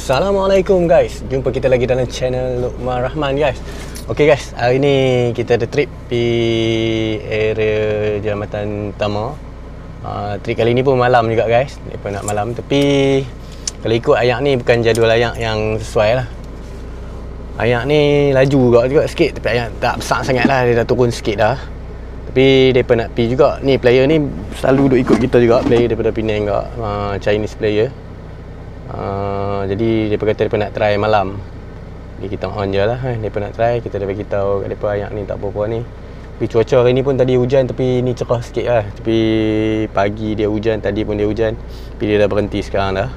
Assalamualaikum guys, jumpa kita lagi dalam channel Luqman Rahman guys. Ok guys, hari ni kita ada trip pergi area Jambatan Utama. Trip kali ni pun malam juga guys, mereka nak malam. Tapi kalau ikut ayak ni bukan jadual ayak yang sesuai lah. Ayak ni laju juga sikit, tapi ayak tak besar sangat lah, dia dah turun sikit dah. Tapi mereka nak pergi juga. Ni player ni selalu duk ikut kita juga, player daripada Penang juga, Chinese player. Jadi mereka kata mereka nak try malam. Jadi kita on je lah, mereka nak try. Kita dah bagi tahu kat mereka ayak ni tak apa-apa ni. Tapi cuaca hari ni pun tadi hujan, tapi ni cerah sikit lah. Tapi pagi dia hujan, tadi pun dia hujan. Tapi dia dah berhenti sekarang dah.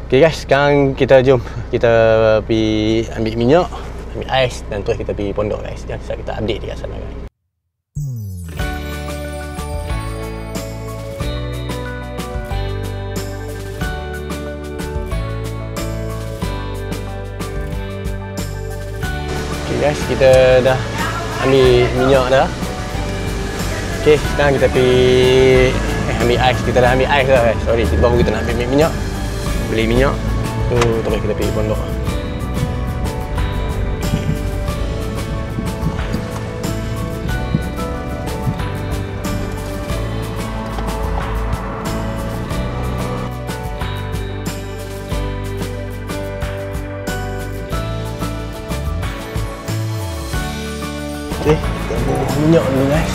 Ok guys, sekarang kita jom kita pergi ambil minyak, ambil ais, dan terus kita pergi pondok guys. Jangan kita update di kat sana guys. Guys, kita dah ambil minyak dah. Ok, sekarang kita pergi ambil ais. Kita dah ambil ais dah guys. Sorry, baru kita nak ambil minyak. Beli minyak tu, terus kita pergi pondok. Okay, kita ambil minyak dulu guys.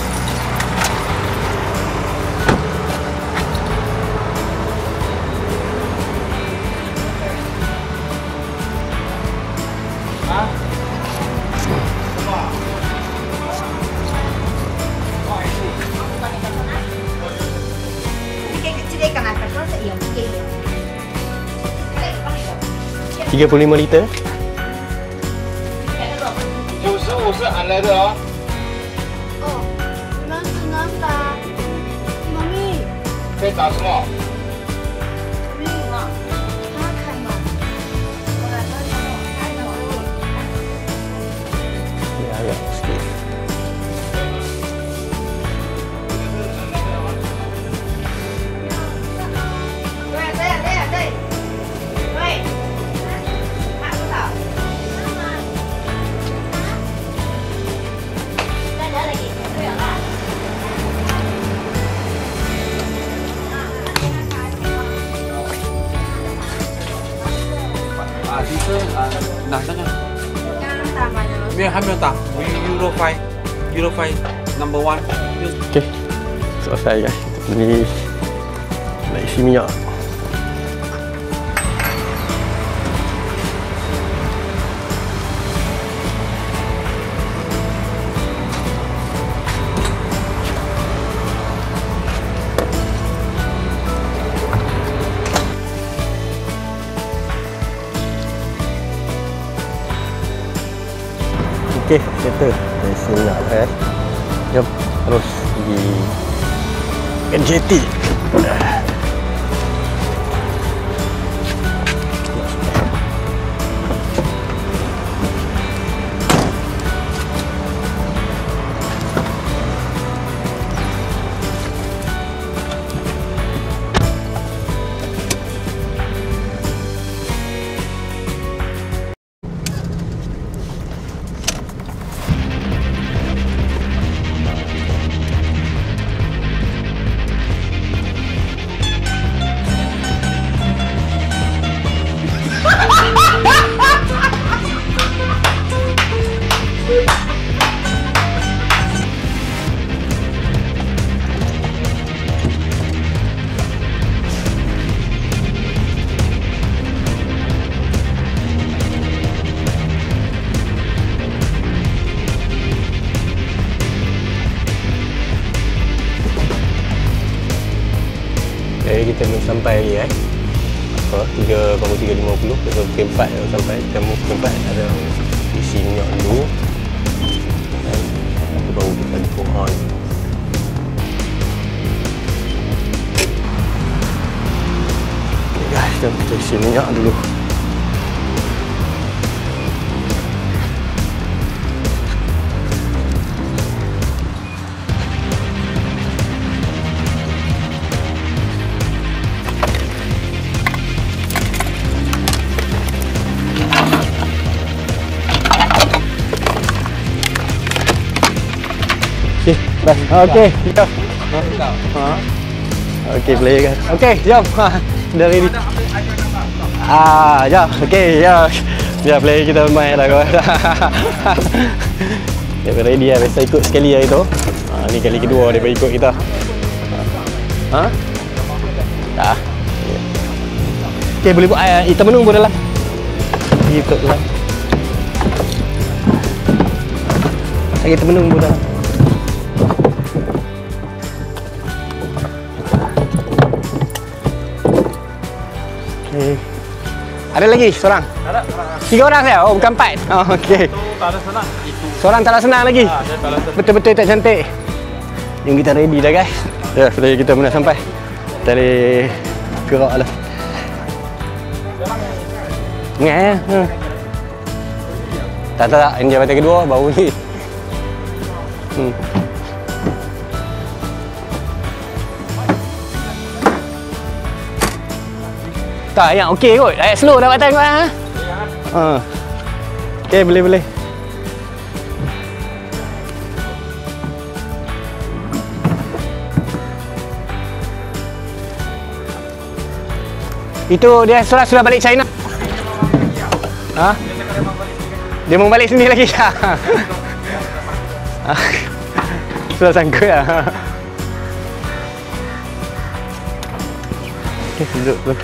$35 liter. 95是俺来的啊。哦，你们只能打猫咪。可以打什么？不用啊，他看吧。我来这里看到了。 Ni agak sikit. Euro 5 number 1. Ok, selesai guys. Kita beli nak isi minyak. Ok, settle. Dari sini nak guys. Jom terus pergi NJT. Area kita belum sampai lagi apa 3, bangun 3.50 ke pukul 4 baru sampai. Kita pukul 4 ada isi minyak dulu. Lepas baru kita go on. Okay guys, jom kita isi minyak dulu. Okey, kita. Okey, boleh kan. Okey, jom. Dah ready. Jom. Okey, ya. Ya, boleh kita main dah kawan. Dia ready dah, biasa ikut sekali hari tu. Ni kali kedua dia ikut kita. Dah. Okey, boleh buat hitam menung pun dalam. Ikut dalam. Hitam menung pun dalam. Ada lagi seorang? Ada. 3 orang saya? Oh, bukan 4. Oh, okey. Itu tak ada senang. Itu. Seorang tak nak senang lagi? Betul-betul tak cantik. Jom kita ready dah guys. Ya, sudah kita mula sampai. Kita boleh gerak lah. Ingat ya? Tak. Ini jabatan kedua, baru ni. Tak, yang okey kot. Ayat slow dapatan kau Okey, boleh. Itu dia sudah balik China. Dia mau balik sini lagi. Sudah sangkut lah. Okey, duduk.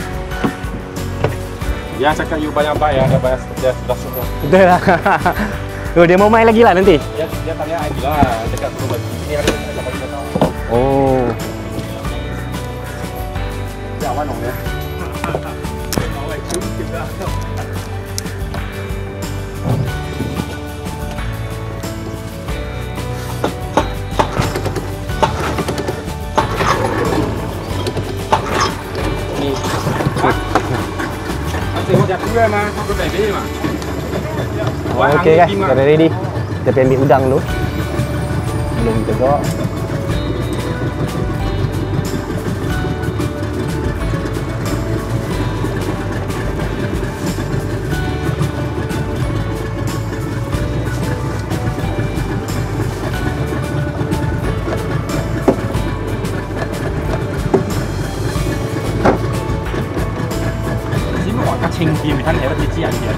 Dia cakap you bayar, dia sudah suruh. Betul lah. Dia mau main lagi lah nanti? Dia tanya I lah, cakap suruh bagi. Ini hari kita bagi dia tahu. Oh. Dia awak nong ya. Tengok dia kuat mah, kuat baby mah. Okey guys, dah ready. Kita pergi ambil udang dulu. Belum tegak. Chinh kiếm thân thể và chỉ ảnh hiện.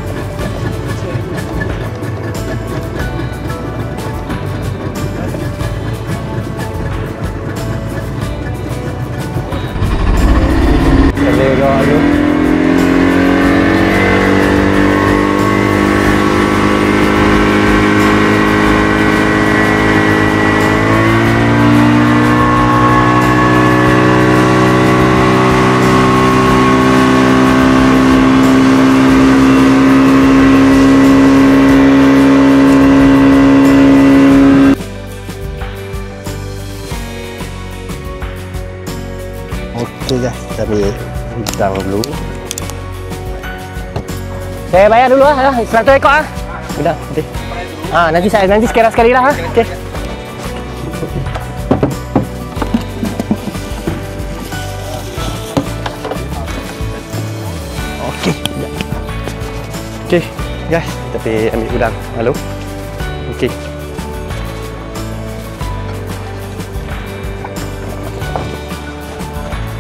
Boleh gerak dulu. Okey guys, kita ambil udang dulu. Saya bayar dulu lah, 100 ekor ah. Udah, nanti. Nanti sekira sekali lah Okey. Okey. Okey, guys, kita pergi ambil udang. Halo. Okey.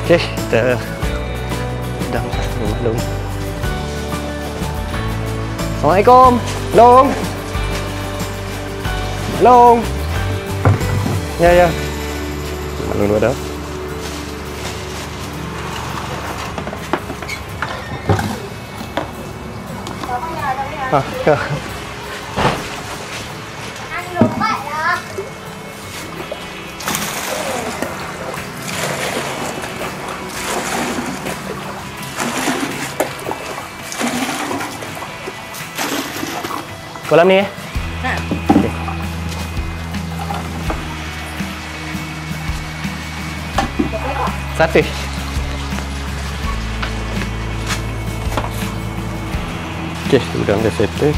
Okey, kita dah maklum. Assalamualaikum. Long. Long. Ya. Maklum ada. Ya. Ăn được vậy à? Kolam ni Ha. Okey. Satu. Okey, udang dah settle.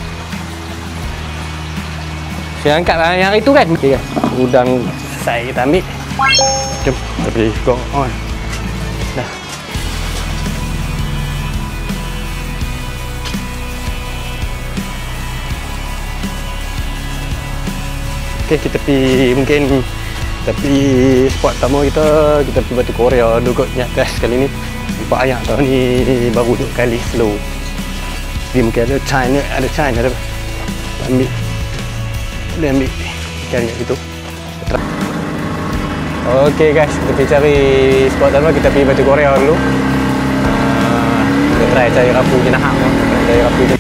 Saya angkat lah yang itu kan. Okey kan. Udang selesai kita ambil. Jom, tapi go on. Dah. Okey, kita pergi mungkin tapi spot pertama kita pergi Batu Korea dulu kot niat test kali ni. Nampak ayak tahun ni baru duduk kali slow. Dia mungkin ada China ada ambil ikan kat situ. Okey guys, kita pergi cari spot pertama, kita pergi Batu Korea dulu. Kita try cari rapu jenahak. Cari rapu jenahak.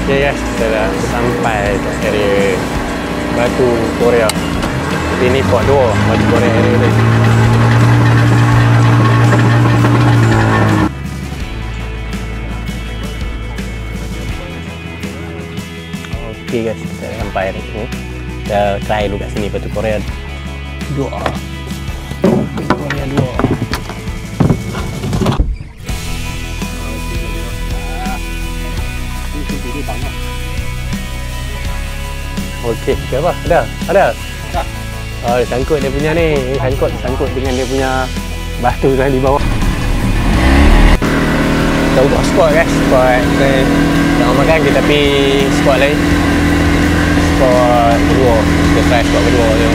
Okay guys, kita dah sampai ke area Batu Korea. Ini spot 2 Batu Korea area ni. Okay guys, kita dah sampai area sini. Kita try dulu kat sini Batu Korea 2. Batu Korea 2. Okey, apa? Ada. Oh, dia sangkut dia punya ni. Sangkut dengan dia punya batu kan di bawah. Kita buat spot guys. Spot kita nak makan, kita pergi spot lain. Spot kedua. Kita try spot kedua je.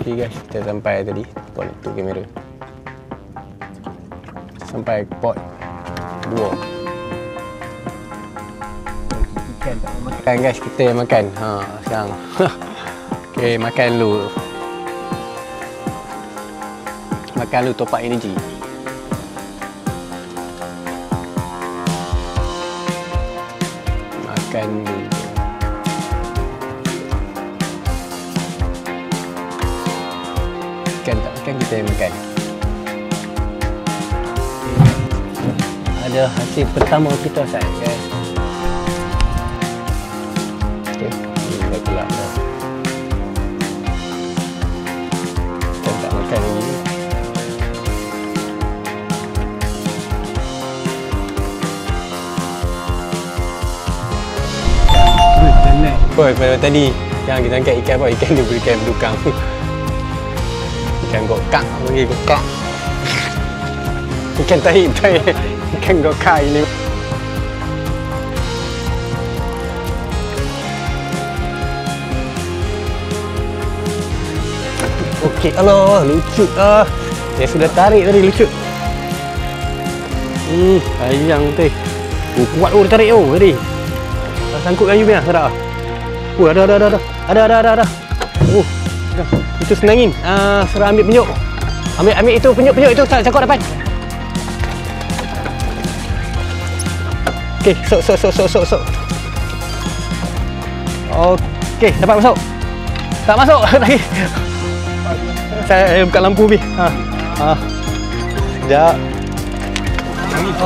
Okay guys, kita sampai tadi spot itu kamera. Sampai spot 2. Ikan tak makan guys, kita yang makan. Sekarang. Okay, makan dulu. Makan dulu top up energy. Makan dulu. Ikan tak makan, kita yang makan. Ada hasil pertama kita saya guys. Okey, dah kelak dah. Ikan tak makan lagi. Pada tadi yang kita angkat ikan apa? Ikan dia berikan bertukang. Ikan gokak lagi gokak. Ikan tahi. Ikan gokak ini. Okey, alah lucu ah. Saya sudah tarik tadi lucu. Sayang tu. Kuat dia tarik tadi. Sangkut kayu punya sedap. Ada. Itu senangin. Serah ambil penyuk. Ambil itu penyuk itu sangkut depan. Okey, sok. Okey, dapat masuk. Tak masuk lagi. Saya buka lampu ni. Sekejap.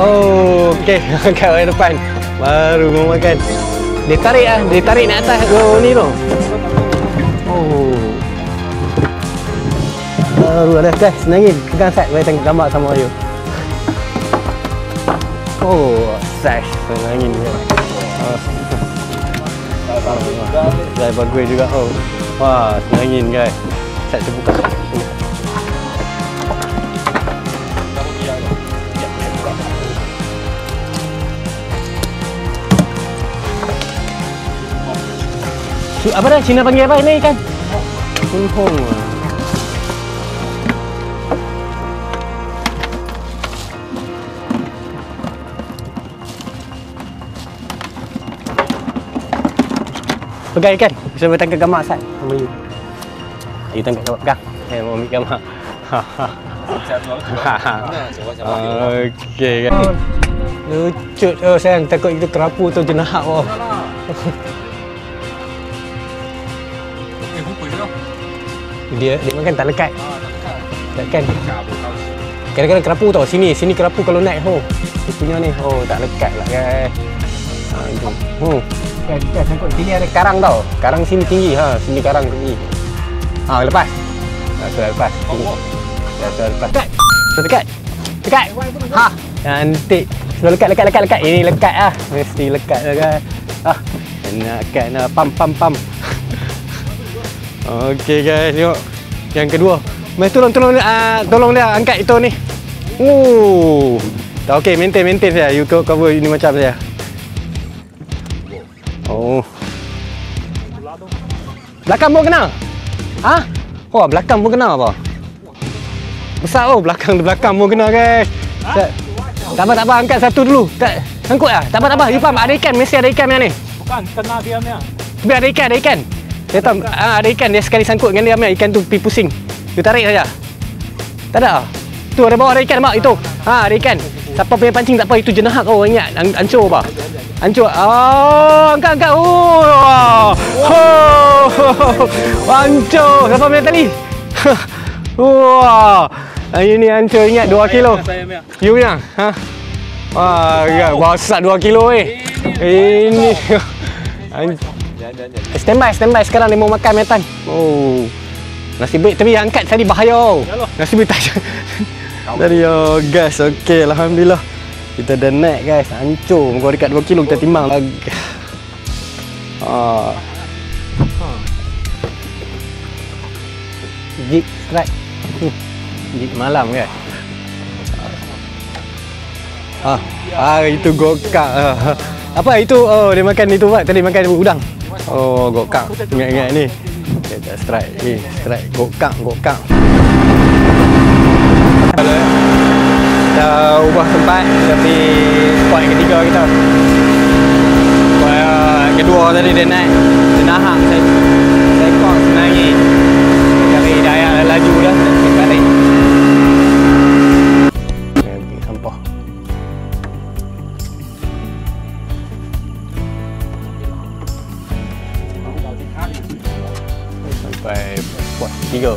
Oh, okey. Kat depan. Baru mau makan. Dia tarik nak atas ni tu. Oh. Baru ada guys, senangin. Pegang set, saya tengok gambar sama you. Oh, set. Senangin dia. Saya bagus juga. Oh. Wah, senangin guys. Set terbuka. Apa dah? Cina panggil apa ini ikan? Kunhong. Pegang ikan. Bisa bertangkap gambar Sat sama you. You tangkap gambar pegang. Saya mau ambil gambar. Okey kan. Lucut sayang, takut itu kerapu atau jenahak Dia makan tak lekat. Kan? Kadang-kadang kerapu tau. Sini kerapu kalau naik dia punya ni. Tak lekat lah guys. Kan sangkut sini ada karang tau. Karang sini tinggi sini karang tinggi. Lepas. Sudah lepas. Sudah lepas. Dekat. Cantik. Sudah lekat. Ini lekat lah. Mesti lekat lah guys. Nak pam. Okey guys, tengok. Yang kedua. Mas tolong dia angkat itu ni. Tak okey, maintain saya. You cover ini macam saya. Belakang pun kena. Belakang pun kena apa? Besar belakang pun kena guys. Tak apa angkat satu dulu. Tak sangkut lah. Tak apa. You faham ada ikan, mesti ada ikan yang ni. Bukan kena dia punya. Biar ada ikan. Dia tahu ada ikan, dia sekali sangkut dengan dia punya ikan tu pergi pusing. You tarik saja. Tak ada. Tu ada bawah ada ikan mak itu. Ada ikan. Siapa punya pancing tak apa, itu jenahak ingat. Hancur apa? Hancur. Angkat. Hancur. Siapa punya tali? Ini hancur, ingat 2 kilo. You punya? Besar 2 kilo Ini. Standby sekarang dia mau makan metan. Nasib baik tapi angkat tadi bahaya. Nasib baik tak. Tadi guys, okey alhamdulillah. Kita dah naik guys, hancur. Muka dekat 2 kilo kita timbang. Jig strike. Jig malam guys. Itu gokak. Apa itu? Dia makan itu Pak. Tadi makan udang. Gokak. Ingat ni. Kita strike. Strike gokak. Kita ubah tempat tapi spot yang ketiga kita. Spot yang kedua tadi dia naik. Dia nahak. Saya kong senangi. Cari daya laju dah. Saya balik. Ambil sampah. Sampai spot 3.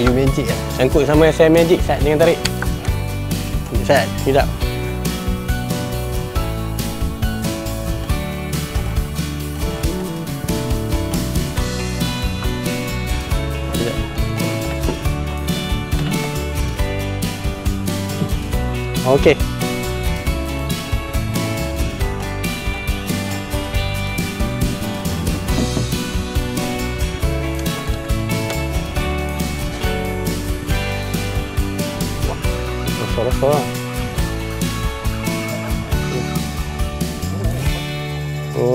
You magic lah. Sangkut sama saya magic. Sat, jangan tarik. Sat, sekejap. Okey. Suara-suara.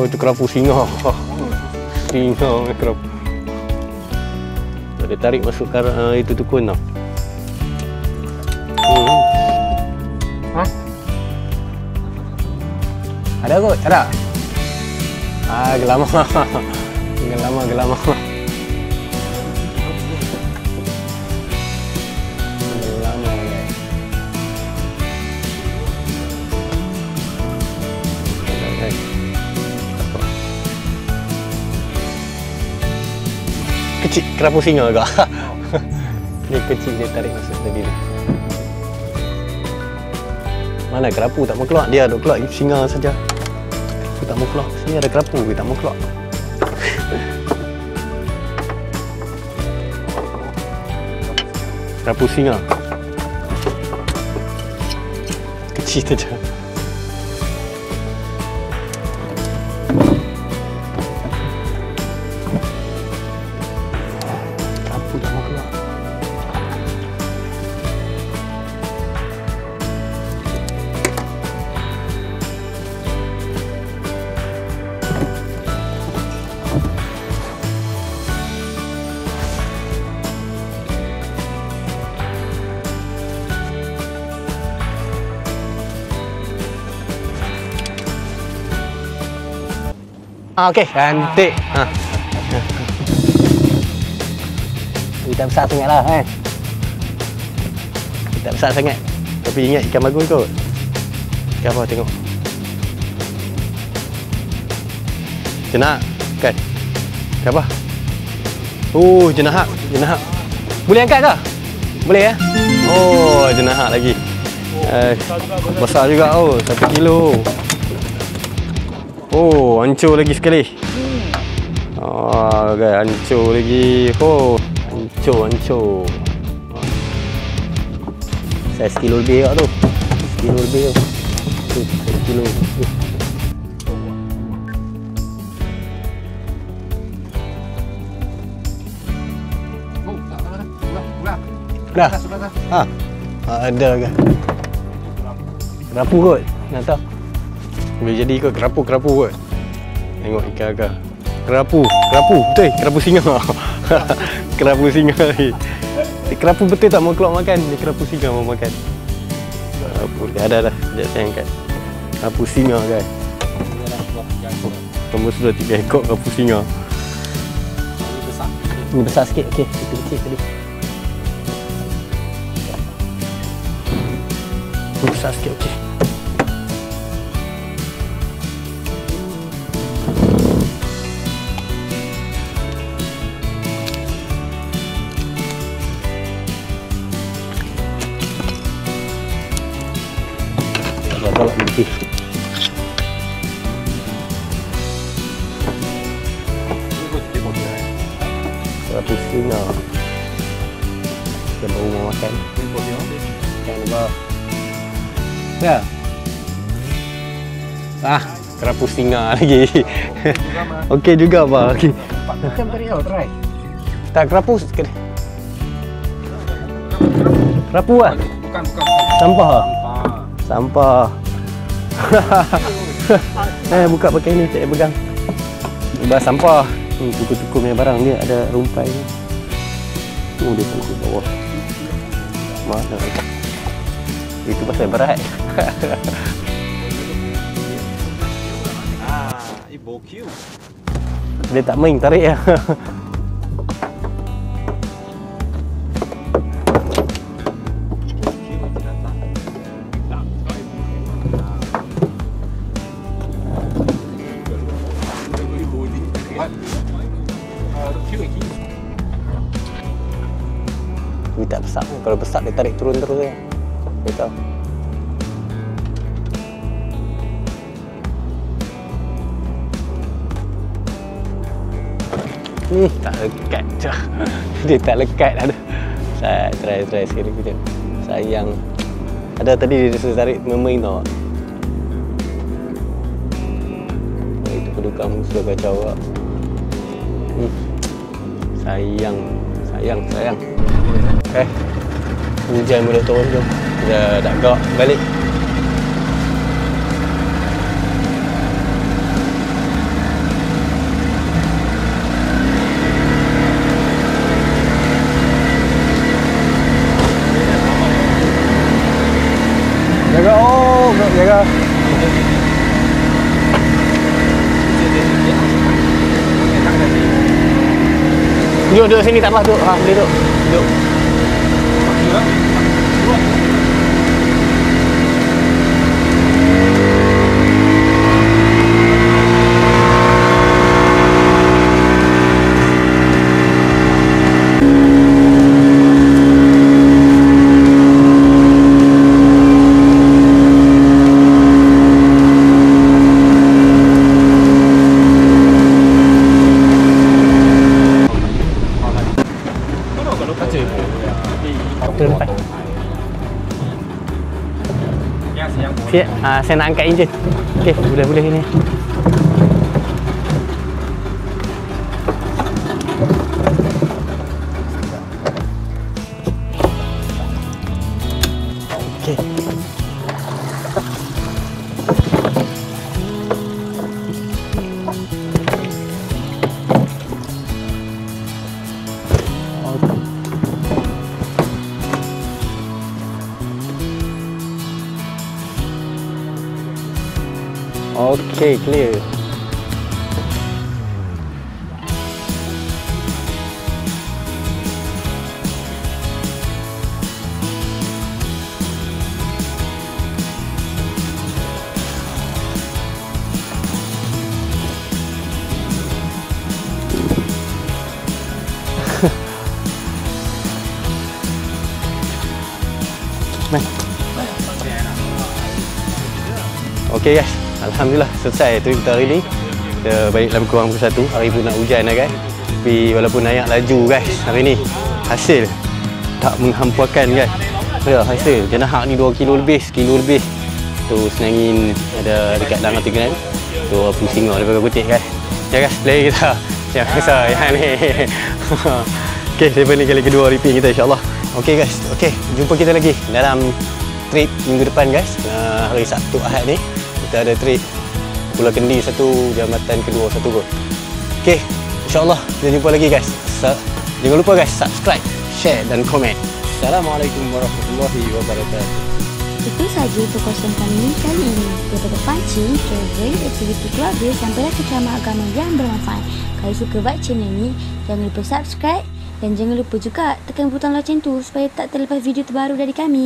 Itu kerapu singa. Singa kerapu. Dia tarik masuk itu tukun tau. Ada kot? Ada? Gelama. Gelama. Kecil, kerapu singa agak. Dia kecil, dia tarik masuk tadi ni. Mana kerapu tak mau keluar, dia duk keluar singa saja. Kerapu tak mau keluar. Sini ada kerapu, dia tak mau keluar. Kerapu singa. Kecil saja. Okey, cantik. Kita besar sangat lah kan. Kita besar sangat. Tapi ingat ikan bagus kot. Ikan apa tengok. Jenak kan. Ikan apa? Oh, jenahak. Jenahak. Boleh angkat tak? Boleh ya? Oh, jenahak lagi. Besar juga. Oh, 1 kilo. Oh, hancur lagi sekali. Oh, guys, hancur lagi. Oh, hancur. Saya 1 kilo lebih kat tu. 1 kilo lebih tu. 1 kilo. Dah. Ha. Ada ke? Kerapu kot. Nak tahu. Boleh jadi kot kerapu kot. Tengok ikan agak. Kerapu. Betul. Kerapu singa. Kerapu singa ni. Kerapu betul tak mau keluar makan? Dia kerapu singa mau makan. Kerapu. Ada dah. Sekejap saya angkat. Kerapu singa kan. Nombor sudah 3 ekor kerapu singa. Ini besar sikit. Okey. Itu kecil tadi. Besar sikit, okey. Tolak nanti. Kerapu singa. Kita baru mau makan. Ikan apa? Ya. Kerapu singa lagi. Okey juga apa? Okey. Macam tadi tau, try. Tak kerapu. Kerapu ah? Bukan. Sampah. Sampah. Buka pakai ni, tak pegang. Ibas sampah. Ni cukup-cukup punya barang dia ada rumpai ni. Oh, dia tengok bawah. Mana? Itu pasal berat. Dia tak main tarik ya. Dia tak besar. Kalau besar dia tarik turun terus ya. Dia tahu. Tak lekat je. Dia tak lekat ada. Saya try sekali kejap. Sayang. Ada tadi dia rasa tarik main tau. Itu kedukang sudah kacau lah. Sayang. Hujan boleh turun jom. Kita dah gak balik. Jaga. Duduk sini tak apa, duduk. Boleh duduk. Saya nak angkat enjin. Okey, boleh ni. Okey. Okey, clear. Okey guys, alhamdulillah selesai trip kita hari ni. Kita balik dalam kurang pukul 1. Hari pun nak hujan dah guys. Tapi walaupun naik laju guys hari ni, hasil tak menghamparkan guys. Ya, hasil jenahak ni 2 kilo lebih, 1 kilo lebih. Tu senangin ada dekat dalam tinggal. Tu pusing daripada putih guys. Ya guys, play kita. Jangan risau yang ni. Okey, lepas ni kali kedua repeat kita insya-Allah. Okey guys, okey, jumpa kita lagi dalam trip minggu depan guys. Hari Sabtu Ahad ni kita ada trip Pulau Kendi 1, Jambatan Kedua 1 kot. Okey, insya-Allah kita jumpa lagi guys. Jangan lupa guys subscribe, share dan komen. Assalamualaikum warahmatullahi wabarakatuh. Itu saja perkongsian kami kali ini. Daripada pancing, travel, aktiviti keluarga sampailah ke ceramah agama yang bermanfaat. Kalau suka buat channel ni, jangan lupa subscribe dan jangan lupa juga tekan butang loceng tu supaya tak terlepas video terbaru dari kami.